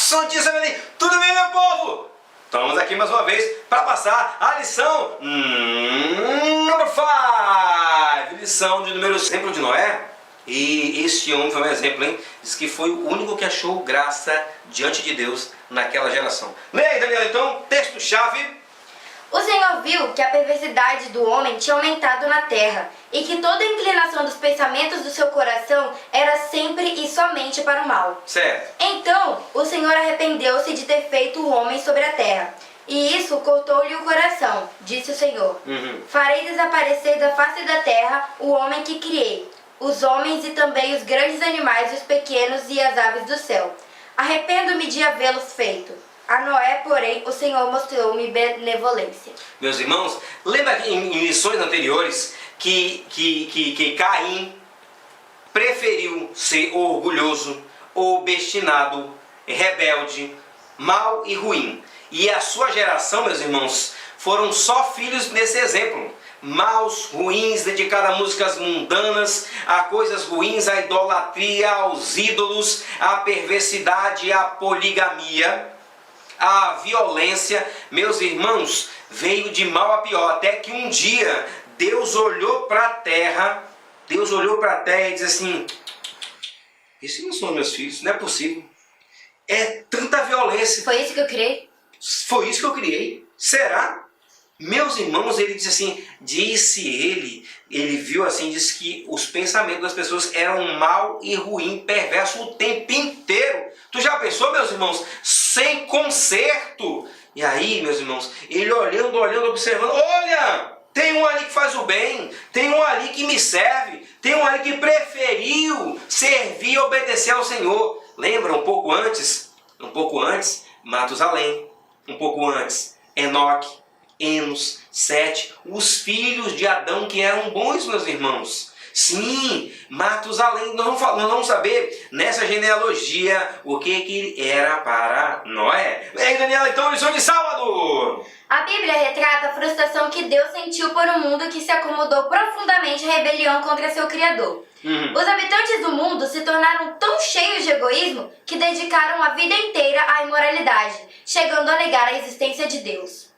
Santíssima Belém, tudo bem, meu povo? Estamos aqui mais uma vez para passar a lição número 5, lição de número exemplo de Noé. E este homem foi um exemplo, hein? Diz que foi o único que achou graça diante de Deus naquela geração. Leia aí, Daniela, então, texto-chave. O Senhor viu que a perversidade do homem tinha aumentado na terra, e que toda a inclinação dos pensamentos do seu coração era sempre e somente para o mal. Certo. Então o Senhor arrependeu-se de ter feito o homem sobre a terra, e isso cortou-lhe o coração, disse o Senhor. Farei desaparecer da face da terra o homem que criei, os homens e também os grandes animais, os pequenos e as aves do céu. Arrependo-me de havê-los feito. A Noé, porém, o Senhor mostrou-me benevolência. Meus irmãos, lembra que em lições anteriores que Caim preferiu ser orgulhoso, obstinado, rebelde, mau e ruim. E a sua geração, meus irmãos, foram só filhos nesse exemplo. Maus, ruins, dedicados a músicas mundanas, a coisas ruins, a idolatria, aos ídolos, a perversidade, a poligamia, a violência. Meus irmãos, veio de mal a pior, até que um dia Deus olhou para a terra, e disse assim: esses não são meus filhos, não é possível. É tanta violência. Foi isso que eu criei? Foi isso que eu criei? Será? Meus irmãos, ele disse assim, ele viu assim, disse que os pensamentos das pessoas eram mal e ruim, perverso o tempo inteiro. Tu já pensou, meus irmãos, sem conserto? E aí, meus irmãos, ele olhando, observando, olha, tem um ali que faz o bem, tem um ali que me serve, tem um ali que preferiu servir e obedecer ao Senhor. Lembra, um pouco antes, Matusalém, um pouco antes, Enoque, Enos, Sete, os filhos de Adão que eram bons, meus irmãos. Sim, Matusalém, nós vamos saber nessa genealogia o que era para Noé. E aí, Daniela, então, lição de sábado. A Bíblia retrata a frustração que Deus sentiu por um mundo que se acomodou profundamente à rebelião contra seu Criador. Os habitantes do mundo se tornaram tão cheios de egoísmo que dedicaram a vida inteira à imoralidade, chegando a negar a existência de Deus.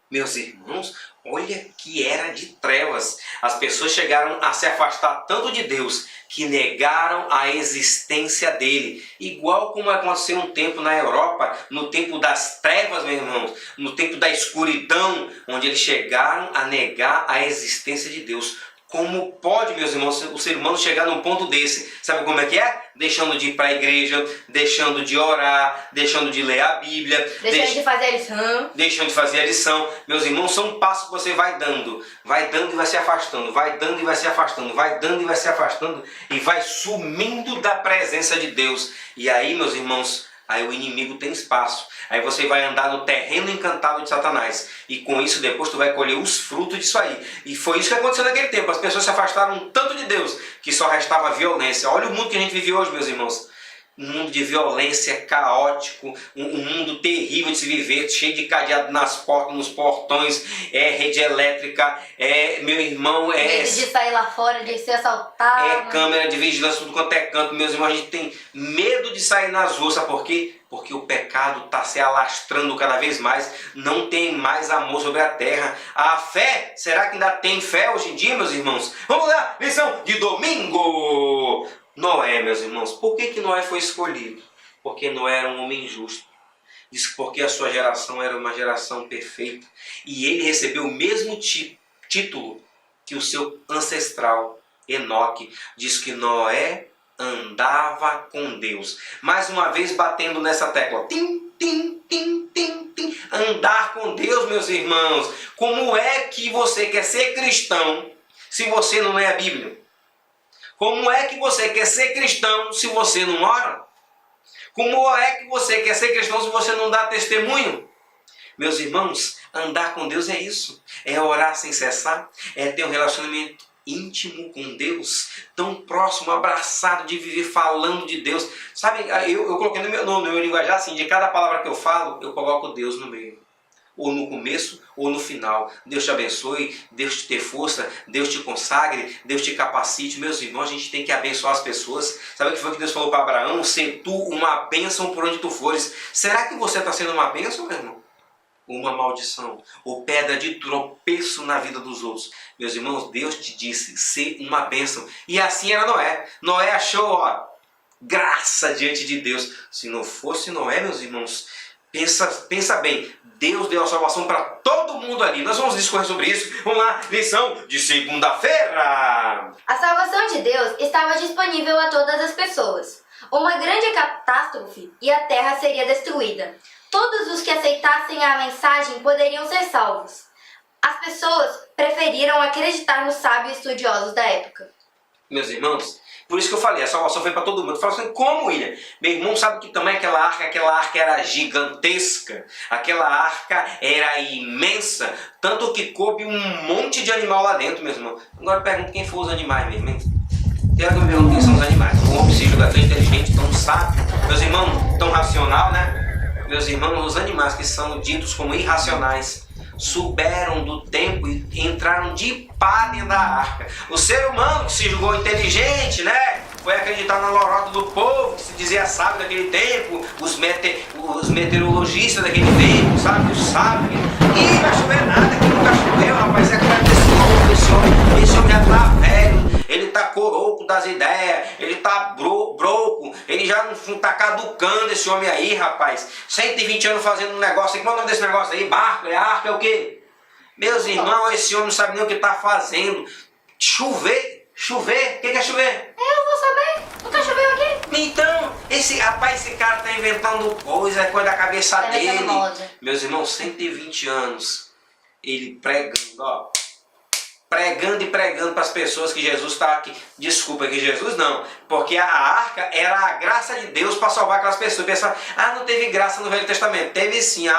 Meus irmãos, olha que era de trevas. As pessoas chegaram a se afastar tanto de Deus que negaram a existência dele. Igual como aconteceu um tempo na Europa, no tempo das trevas, meus irmãos, no tempo da escuridão, onde eles chegaram a negar a existência de Deus. Como pode, meus irmãos, o ser humano chegar num ponto desse? Sabe como é que é? Deixando de ir para a igreja, deixando de orar, deixando de ler a Bíblia, deixando de fazer a lição. Deixando de fazer a lição. Meus irmãos, são passos que você vai dando e vai se afastando, vai dando e vai se afastando, vai dando e vai se afastando, e vai sumindo da presença de Deus. E aí, meus irmãos, aí o inimigo tem espaço. Aí você vai andar no terreno encantado de Satanás. E com isso depois tu vai colher os frutos disso aí. E foi isso que aconteceu naquele tempo. As pessoas se afastaram tanto de Deus que só restava violência. Olha o mundo que a gente vive hoje, meus irmãos. Um mundo de violência, caótico, um mundo terrível de se viver, cheio de cadeado nas portas, nos portões, rede elétrica, meu irmão, medo de sair lá fora, de ser assaltado. Câmera de vigilância, tudo quanto é canto, meus irmãos, a gente tem medo de sair nas ruas, sabe por quê? Porque o pecado está se alastrando cada vez mais, não tem mais amor sobre a terra. A fé, será que ainda tem fé hoje em dia, meus irmãos? Vamos lá, lição de domingo! Noé, meus irmãos, por que Noé foi escolhido? Porque Noé era um homem justo. Diz que porque a sua geração era uma geração perfeita. E ele recebeu o mesmo título que o seu ancestral, Enoque. Diz que Noé andava com Deus. Mais uma vez batendo nessa tecla. Tim, tim, tim, tim, tim. Andar com Deus, meus irmãos. Como é que você quer ser cristão se você não lê a Bíblia? Como é que você quer ser cristão se você não ora? Como é que você quer ser cristão se você não dá testemunho? Meus irmãos, andar com Deus é isso. É orar sem cessar. É ter um relacionamento íntimo com Deus. Tão próximo, abraçado, de viver falando de Deus. Sabe, eu coloquei no meu linguajar assim, de cada palavra que eu falo, eu coloco Deus no meio. ou no começo, ou no final. Deus te abençoe, Deus te dê força, Deus te consagre, Deus te capacite. Meus irmãos, a gente tem que abençoar as pessoas. Sabe o que foi que Deus falou para Abraão? Ser tu uma bênção por onde tu fores. Será que você está sendo uma bênção, meu irmão? Uma maldição, ou pedra de tropeço na vida dos outros. Meus irmãos, Deus te disse ser uma bênção. E assim era Noé. Noé achou, graça diante de Deus. Se não fosse Noé, meus irmãos, pensa bem, Deus deu a salvação para todo mundo ali. Nós vamos discorrer sobre isso. Vamos lá, lição de segunda-feira. A salvação de Deus estava disponível a todas as pessoas. Uma grande catástrofe e a terra seria destruída. Todos os que aceitassem a mensagem poderiam ser salvos. As pessoas preferiram acreditar nos sábios estudiosos da época. Meus irmãos, por isso que eu falei, a salvação foi para todo mundo. Eu falo assim, como, William? Meu irmão sabe que também aquela arca era gigantesca. Aquela arca era imensa. Tanto que coube um monte de animal lá dentro, meu irmão. Agora pergunto quem foram os animais, meu irmão. Quero que me pergunte quem são os animais. Um homem se julga tão inteligente, tão sábio. Meus irmãos, tão racional, né? Meus irmãos, os animais que são ditos como irracionais souberam do tempo e entraram de pá dentro da arca. O ser humano que se julgou inteligente, né? Foi acreditar na lorota do povo, que se dizia sábio daquele tempo, os meteorologistas daquele tempo, sabe? Os sábios. Ih, vai chover nada, que nunca choveu, rapaz. É claro desse homem já tá velho, ele tá coroco das ideias, ele tá broco, ele já não tá caducando esse homem aí, rapaz. 120 anos fazendo um negócio, qual é o nome desse negócio aí? Barco, é arca, é o quê? Meus irmãos, esse homem não sabe nem o que tá fazendo. Chover? O que é chover? Eu vou saber, nunca choveu aqui. Então, esse cara tá inventando coisa, é coisa da cabeça dele. Meus irmãos, 120 anos, ele pregando, pregando e pregando para as pessoas que Jesus está aqui. Desculpa, que Jesus não. Porque a arca era a graça de Deus para salvar aquelas pessoas. Pensar, não teve graça no Velho Testamento. Teve sim, a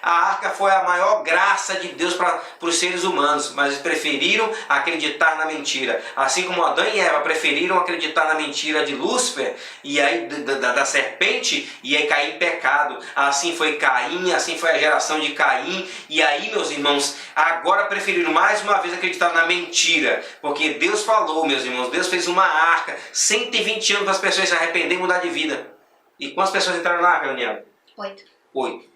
arca foi a maior graça de Deus para os seres humanos. Mas eles preferiram acreditar na mentira. Assim como Adão e Eva preferiram acreditar na mentira de Lúcifer, e aí da serpente, e aí cair em pecado. Assim foi Caim, assim foi a geração de Caim. E aí, meus irmãos, agora preferiram mais uma vez acreditar na mentira, porque Deus falou, meus irmãos, Deus fez uma arca, 120 anos para as pessoas se arrependerem e mudar de vida. E quantas pessoas entraram na arca, Daniela? 8.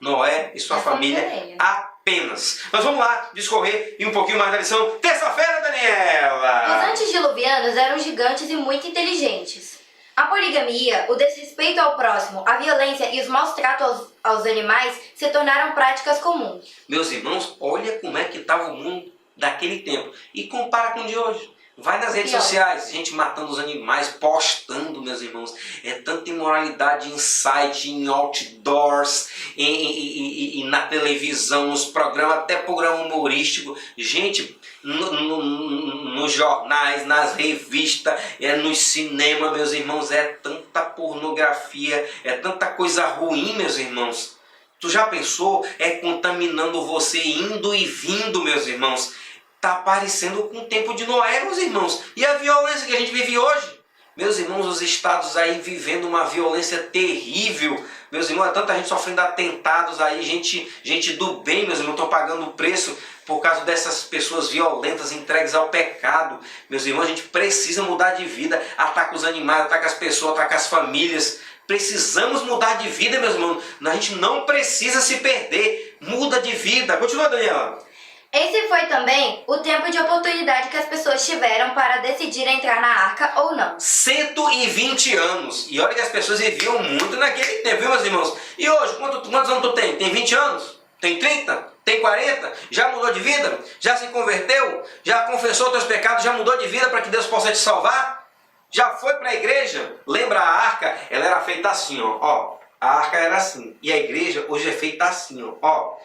Noé e sua família apenas. Mas vamos lá, discorrer e um pouquinho mais da lição. Terça-feira, Daniela! Os antediluvianos eram gigantes e muito inteligentes. A poligamia, o desrespeito ao próximo, a violência e os maus tratos aos animais se tornaram práticas comuns. Meus irmãos, olha como é que estava o mundo daquele tempo e compara com o de hoje. Vai nas redes sociais, gente matando os animais, postando, meus irmãos. É tanta imoralidade em site, em outdoors, e na televisão, nos programas, até programa humorístico. Gente, nos jornais, nas revistas, nos cinemas, meus irmãos, é tanta pornografia, é tanta coisa ruim, meus irmãos. Tu já pensou? É contaminando você indo e vindo, meus irmãos. Está parecendo com o tempo de Noé, meus irmãos. E a violência que a gente vive hoje? Meus irmãos, os estados aí vivendo uma violência terrível. Meus irmãos, tanta gente sofrendo atentados aí, gente do bem, meus irmãos, estão pagando o preço por causa dessas pessoas violentas, entregues ao pecado. Meus irmãos, a gente precisa mudar de vida. Ataca os animais, ataca as pessoas, ataca as famílias. Precisamos mudar de vida, meus irmãos. A gente não precisa se perder. Muda de vida. Continua, Daniela. Esse foi também o tempo de oportunidade que as pessoas tiveram para decidir entrar na arca ou não. 120 anos. E olha que as pessoas viviam muito naquele tempo, viu, meus irmãos? E hoje, quantos anos tu tem? Tem 20 anos? Tem 30? Tem 40? Já mudou de vida? Já se converteu? Já confessou teus pecados? Já mudou de vida para que Deus possa te salvar? Já foi para a igreja? Lembra a arca? Ela era feita assim, ó. A arca era assim. E a igreja hoje é feita assim, ó.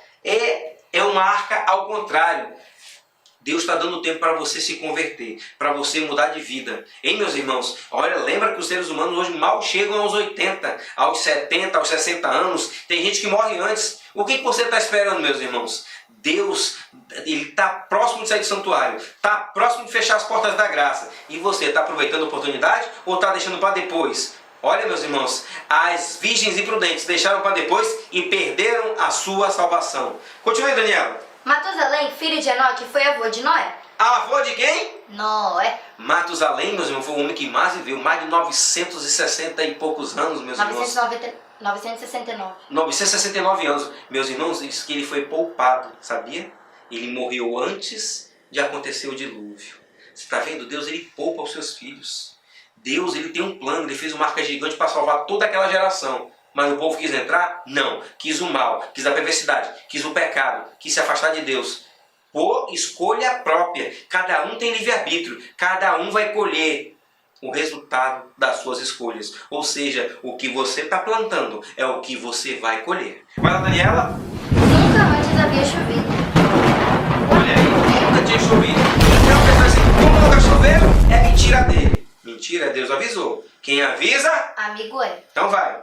É uma arca ao contrário. Deus está dando tempo para você se converter, para você mudar de vida. Hein, meus irmãos? Olha, lembra que os seres humanos hoje mal chegam aos 80, aos 70, aos 60 anos. Tem gente que morre antes. O que você está esperando, meus irmãos? Deus, Ele está próximo de sair do santuário, está próximo de fechar as portas da graça. E você está aproveitando a oportunidade ou está deixando para depois? Olha, meus irmãos, as virgens imprudentes deixaram para depois e perderam a sua salvação. Continue, Daniela. Matusalém, filho de Enoque, foi avô de Noé. Avô de quem? Noé. Matusalém, meus irmãos, foi o homem que mais viveu, mais de 960 e poucos anos, meus irmãos. 969. 969 anos. Meus irmãos, diz que ele foi poupado, sabia? Ele morreu antes de acontecer o dilúvio. Você está vendo? Deus, ele poupa os seus filhos. Deus, ele tem um plano, ele fez uma arca gigante para salvar toda aquela geração. Mas o povo quis entrar? Não. Quis o mal, quis a perversidade, quis o pecado, quis se afastar de Deus. Por escolha própria. Cada um tem livre-arbítrio. Cada um vai colher o resultado das suas escolhas. Ou seja, o que você está plantando é o que você vai colher. Vai lá, Daniela. Nunca antes havia chovido. Olha aí, nunca tinha chovido. Então, pensa assim, como nunca choveu, é mentira dele. Mentira, Deus avisou. Quem avisa? Amigo é. Então vai.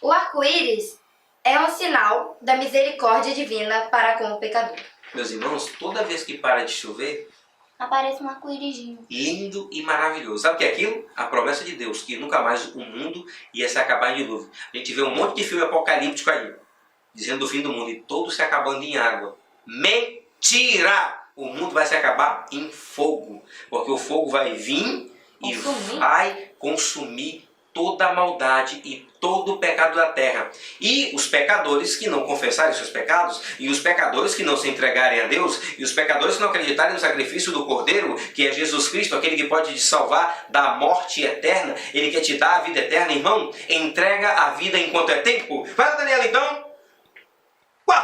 O arco-íris é um sinal da misericórdia divina para com o pecador. Meus irmãos, toda vez que para de chover, Aparece um arco-írisinho. lindo e maravilhoso. Sabe o que é aquilo? A promessa de Deus, que nunca mais o mundo ia se acabar em dilúvio. A gente vê um monte de filme apocalíptico aí, dizendo do fim do mundo, e todo se acabando em água. Mentira! O mundo vai se acabar em fogo, porque o fogo vai vir e vai consumir toda a maldade e todo o pecado da terra. E os pecadores que não confessarem seus pecados, e os pecadores que não se entregarem a Deus, e os pecadores que não acreditarem no sacrifício do Cordeiro, que é Jesus Cristo, aquele que pode te salvar da morte eterna, ele quer te dar a vida eterna, irmão, entrega a vida enquanto é tempo. Vai lá, Daniela, então.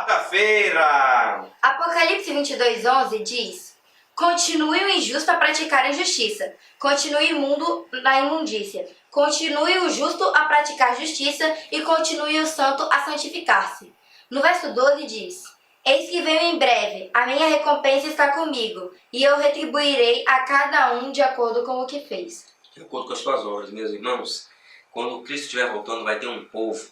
Quarta-feira. Apocalipse 22:11 diz: continue o injusto a praticar a injustiça, continue o imundo na imundícia, continue o justo a praticar justiça e continue o santo a santificar-se. No verso 12 diz: eis que venho em breve, a minha recompensa está comigo, e eu retribuirei a cada um de acordo com o que fez. De acordo com as suas obras, meus irmãos, quando Cristo estiver voltando, vai ter um povo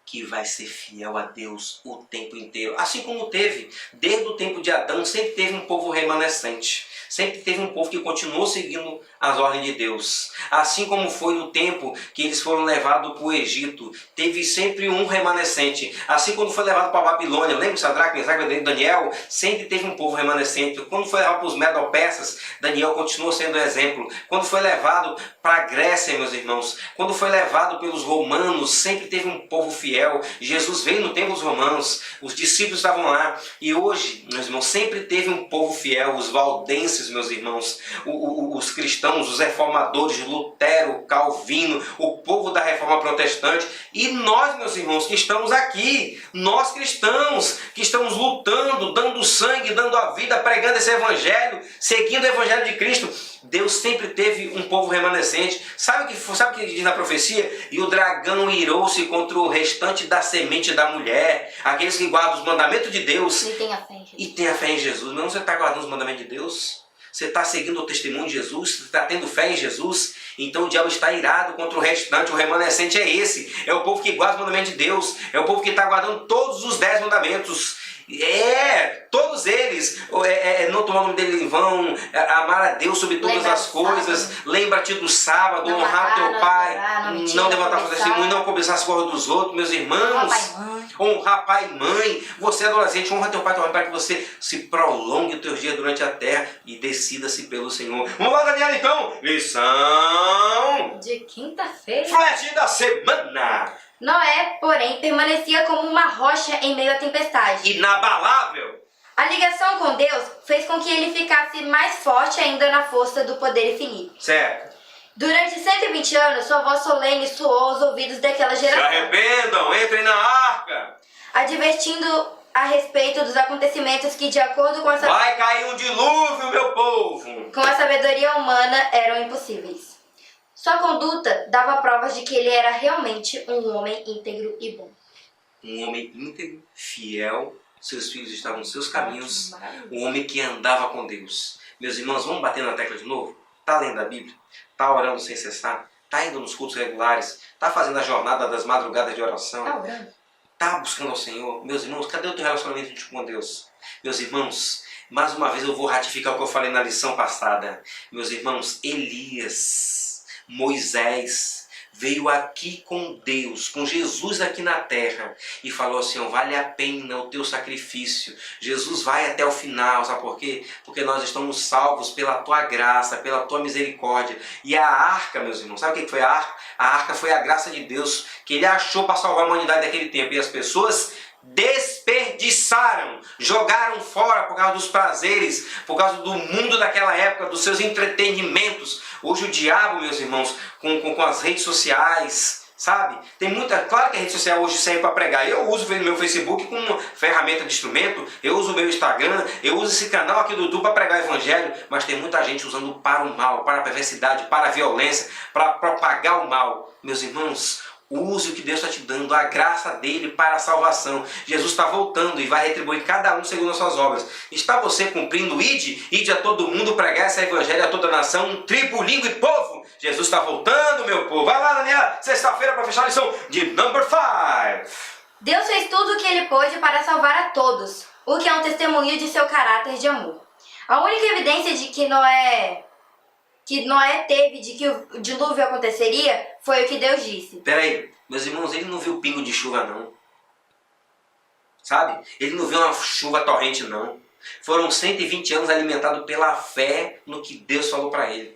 que vai ser fiel a Deus o tempo inteiro. Assim como teve, desde o tempo de Adão, sempre teve um povo remanescente. Sempre teve um povo que continuou seguindo as ordens de Deus. Assim como foi no tempo que eles foram levados para o Egito, teve sempre um remanescente. Assim quando foi levado para a Babilônia, lembra Sadraque, Mesaque e Daniel? Sempre teve um povo remanescente. Quando foi levado para os Medo-Persas, Daniel continuou sendo exemplo. Quando foi levado para a Grécia, meus irmãos, quando foi levado pelos romanos, sempre teve um povo fiel. Jesus veio no tempo dos romanos, os discípulos estavam lá. E hoje, meus irmãos, sempre teve um povo fiel, os valdenses, meus irmãos, os cristãos, os reformadores, Lutero, Calvino, o povo da reforma protestante, e nós, meus irmãos, que estamos aqui, nós cristãos, que estamos lutando, dando sangue, dando a vida, pregando esse evangelho, seguindo o evangelho de Cristo. Deus sempre teve um povo remanescente. Sabe o que diz na profecia? E o dragão irou-se contra o restante da semente da mulher, aqueles que guardam os mandamentos de Deus E tem a fé em Jesus. e tem a fé em Jesus. Mas você está guardando os mandamentos de Deus? Você está seguindo o testemunho de Jesus? Você está tendo fé em Jesus? Então o diabo está irado contra o restante. O remanescente é esse. É o povo que guarda os mandamentos de Deus. É o povo que está guardando todos os 10 mandamentos. Todos eles. Não tomar o nome dele em vão. Amar a Deus sobre todas as coisas. Lembra-te do sábado. Honrar teu pai. Não levantar o testemunho. Não cobiçar as coisas dos outros. Meus irmãos. Honrar pai e mãe. Você é adolescente, honra teu pai e tua mãe para que você se prolongue os teus dias durante a terra e decida-se pelo Senhor. Vamos lá, Daniela, então. Lição De quinta-feira. flash da semana. Noé, porém, permanecia como uma rocha em meio à tempestade. Inabalável. A ligação com Deus fez com que ele ficasse mais forte ainda na força do poder infinito. Certo. Durante 120 anos, sua voz solene soou aos ouvidos daquela Se geração, arrependam, entrem na arca. advertindo a respeito dos acontecimentos que, de acordo com Vai cair um dilúvio, meu povo. a sabedoria humana, eram impossíveis. Sua conduta dava provas de que ele era realmente um homem íntegro e bom. Um homem íntegro, fiel, seus filhos estavam nos seus caminhos, um homem que andava com Deus. Meus irmãos, vamos bater na tecla de novo? Está lendo a Bíblia? Está orando sem cessar? Está indo nos cultos regulares? Está fazendo a jornada das madrugadas de oração? Tá orando? Está buscando ao Senhor? Meus irmãos, cadê o teu relacionamento com Deus? Meus irmãos, mais uma vez eu vou ratificar o que eu falei na lição passada. Meus irmãos, Elias, Moisés veio aqui com Deus, com Jesus aqui na terra, e falou assim, ó, vale a pena o teu sacrifício. Jesus vai até o final, sabe por quê? Porque nós estamos salvos pela tua graça, pela tua misericórdia. E a arca, meus irmãos, sabe o que foi a arca? A arca foi a graça de Deus, que ele achou para salvar a humanidade daquele tempo. E as pessoas desperdiçaram, jogaram fora por causa dos prazeres, por causa do mundo daquela época, dos seus entretenimentos. Hoje o diabo, meus irmãos, com as redes sociais, sabe? Tem muita... Claro que a rede social hoje serve para pregar. Eu uso o meu Facebook como ferramenta de instrumento, eu uso o meu Instagram, eu uso esse canal aqui do YouTube para pregar o evangelho, mas tem muita gente usando para o mal, para a perversidade, para a violência, para propagar o mal. Meus irmãos, use o que Deus está te dando, a graça dele para a salvação. Jesus está voltando e vai retribuir cada um segundo as suas obras. Está você cumprindo? Ide a todo mundo pregar esse evangelho a toda nação, tribo, língua e povo. Jesus está voltando, meu povo. Vai lá, Daniela, sexta-feira para fechar a lição de number 5. Deus fez tudo o que ele pôde para salvar a todos, o que é um testemunho de seu caráter de amor. A única evidência de que Noé teve de que o dilúvio aconteceria foi o que Deus disse. Peraí, meus irmãos, ele não viu pingo de chuva não. Sabe? Ele não viu uma chuva torrente não. Foram 120 anos alimentados pela fé no que Deus falou para ele.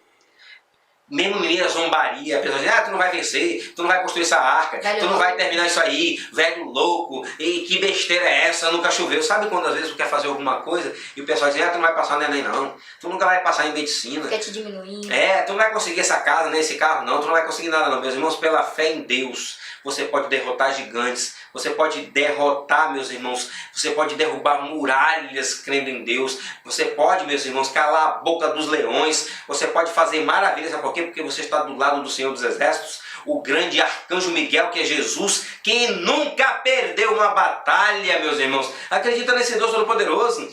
Mesmo no meio da zombaria, a pessoa diz, tu não vai vencer, tu não vai construir essa arca, tu não vai terminar isso aí, velho louco, e que besteira é essa, nunca choveu. Sabe quando às vezes tu quer fazer alguma coisa e o pessoal diz, tu não vai passar no Enem não, tu nunca vai passar em medicina. Quer te diminuir. Tu não vai conseguir essa casa, nem esse carro não, tu não vai conseguir nada não. Meus irmãos, pela fé em Deus, você pode derrotar gigantes, você pode derrotar, meus irmãos, você pode derrubar muralhas crendo em Deus, você pode, meus irmãos, calar a boca dos leões, você pode fazer maravilhas, sabe por quê? Porque você está do lado do Senhor dos Exércitos, o grande arcanjo Miguel, que é Jesus, que nunca perdeu uma batalha, meus irmãos. Acredita nesse Deus Todo-Poderoso.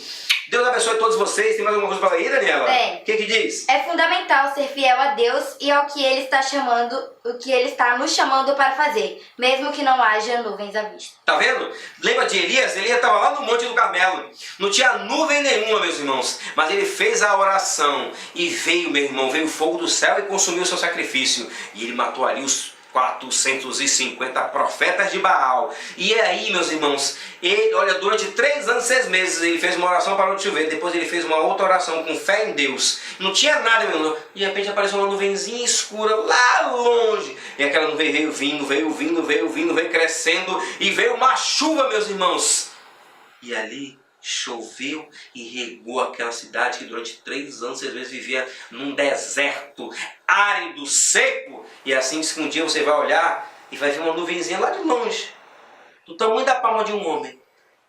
Deus abençoe todos vocês. Tem mais alguma coisa para aí, Daniela? Bem, o que diz? É fundamental ser fiel a Deus e ao que Ele está nos chamando para fazer, mesmo que não haja nuvens à vista. Tá vendo? Lembra de Elias? Elias estava lá no Monte do Carmelo. Não tinha nuvem nenhuma, meus irmãos. Mas ele fez a oração e veio, meu irmão, veio o fogo do céu e consumiu o seu sacrifício. E ele matou ali os 450 profetas de Baal. E aí, meus irmãos, ele, olha, durante 3 anos e 6 meses ele fez uma oração para não chover. Depois ele fez uma outra oração com fé em Deus. Não tinha nada, meu irmão. De repente apareceu uma nuvenzinha escura lá longe. E aquela nuvem veio vindo, veio crescendo. E veio uma chuva, meus irmãos. E ali choveu e regou aquela cidade que durante 3 anos, 6 meses vivia num deserto árido, seco. E assim que um dia você vai olhar e vai ver uma nuvenzinha lá de longe, do tamanho da palma de um homem.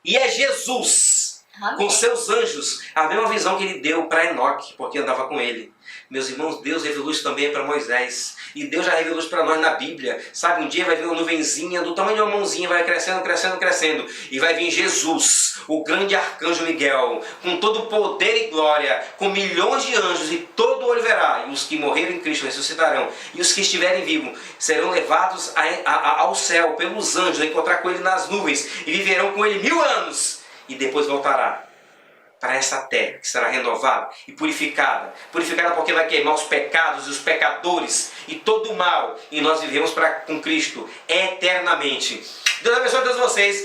E é Jesus, com seus anjos, a mesma visão que ele deu para Enoque, porque andava com ele. Meus irmãos, Deus revelou isso também para Moisés. E Deus já revelou isso para nós na Bíblia. Sabe, um dia vai vir uma nuvenzinha do tamanho de uma mãozinha, vai crescendo, crescendo, crescendo. E vai vir Jesus, o grande arcanjo Miguel, com todo poder e glória, com milhões de anjos, e todo olho verá. E os que morreram em Cristo ressuscitarão. E os que estiverem vivos serão levados ao céu pelos anjos, a encontrar com ele nas nuvens. E viverão com ele 1000 anos. E depois voltará para essa terra que será renovada e purificada. Purificada porque vai queimar os pecados e os pecadores e todo o mal. E nós vivemos com Cristo eternamente. Deus abençoe a todos vocês.